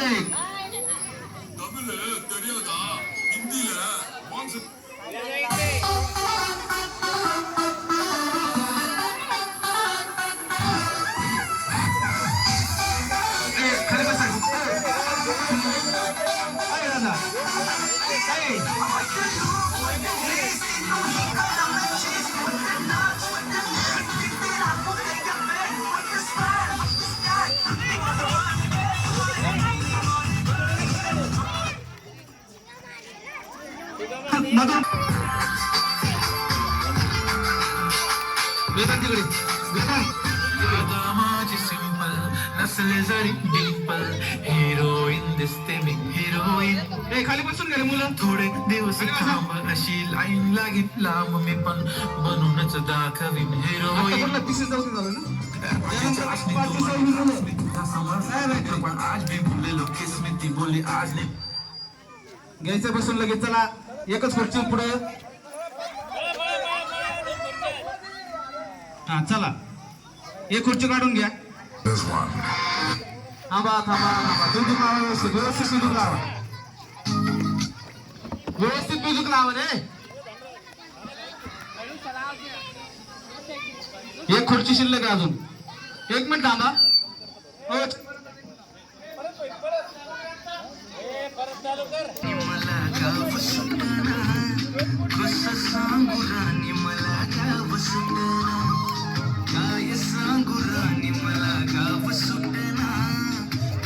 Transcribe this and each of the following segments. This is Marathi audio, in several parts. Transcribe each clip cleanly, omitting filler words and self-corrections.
एक खाली बसा. अरे दादा मधून वेदांत तिकडे वेदांत माझी सिंपल नसले जरी डिंपल हिरोईन दिसते मी हिरोईन. ए खाली बसून गेले मुलं. थोडे दिवस थांब अशी लाईन लागेल लांब मी पण बनूनच दाखवीन हिरोईन. आता तिसरी जाऊन झालं ना. पण आज मी बोललेलो की स्मृती बोलली आज नाही. घ्यायचं बसून लगेच. चला एकच खुर्ची पुढे. हा चला एक खुर्ची काढून घ्या. थांबा थांबा थांबा. म्युझिक लावा व्यवस्थित व्यवस्थित म्युझिक लावा. व्यवस्थित म्युझिक लावा रे. एक खुर्ची शिल्लक आहे अजून. एक मिनिट थांबा. हो मला गाव सुटना कसं सांगू राणी मला गाव सुटना काय सांगू राणी मला गाव सुटना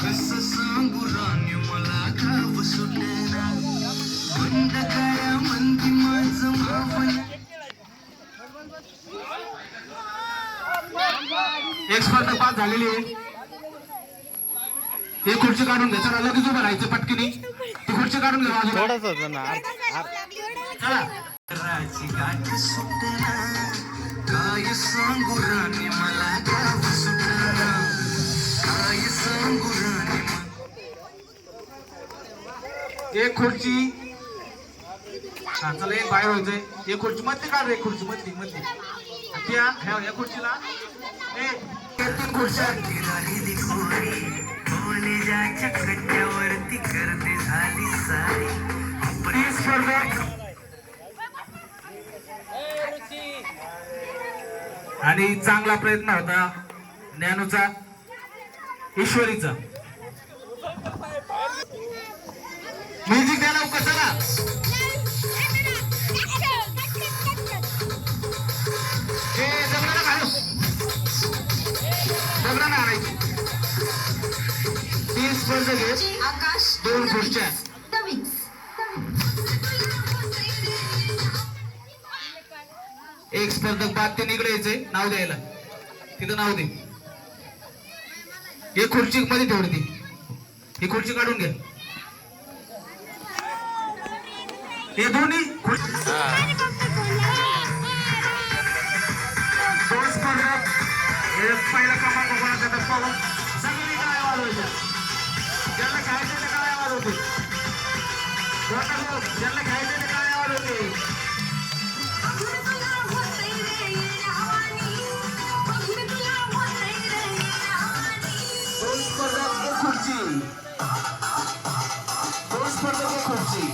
कसं सांगू राणी मला गाव सुटना बंद काय म्हणती माझं मावन. एक स्पर्धा पास झालेली आहे. एक खुर्ची काढून घ्या. चला लगेच उभं राहायचं पटकिनी. ती खुर्ची काढून घ्या. थोडंच होतं ना. चला राची गाठ सुटना काय सांगू राणी मला गाव सुटना काय सांगू राणी. एक खुर्ची. हा चला एक बाहेर व्हायचंय. एक खुर्ची मध्ये काढ रे. एक खुर्ची मध्ये मध्ये त्या ह्या खुर्चीला तीन खुर्च्या. राहिली खोरी कॉलेजाच्या कट्ट्यावरती करते झाली सारी. ती स्पर्धा आणि चांगला प्रयत्न होता ज्ञानूचा ईश्वरीचा. म्युझिक द्या लवकर. चला हे दगडाला घालू. दगडाला आणायची. तीन स्पर्धा घे. दोन खुर्च्या. एक स्पर्धक बाद ते निघायचे नाव द्यायला. तिथं नाव दे. एक खुर्ची मध्ये ठेवली ती. ही खुर्ची काढून घ्या. हे दोन्ही दोन स्पर्धक. पहिला क्रमांक कोणाचा तर पाहून सगळी काय वाजवायच्या. ज्यांना खायचे ते काय वाजवते. ज्यांना खायचे ते काय वाजवते. दोन स्पर्धक एक खुर्ची. दोन स्पर्धक एक खुर्ची.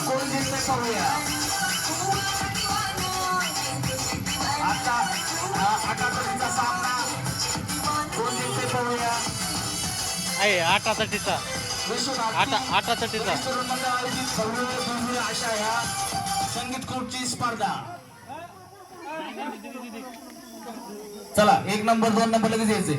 कोण जिंकते पाहूया. आता 8 सामना कोण जिंकते पाहूया. आहे 8-8चा. विश्वनाथ 8-8चा. भव्य अशा ह्या संगीत खुर्ची स्पर्धा. चला 1 नंबर 2 नंबर लगेच यायचे.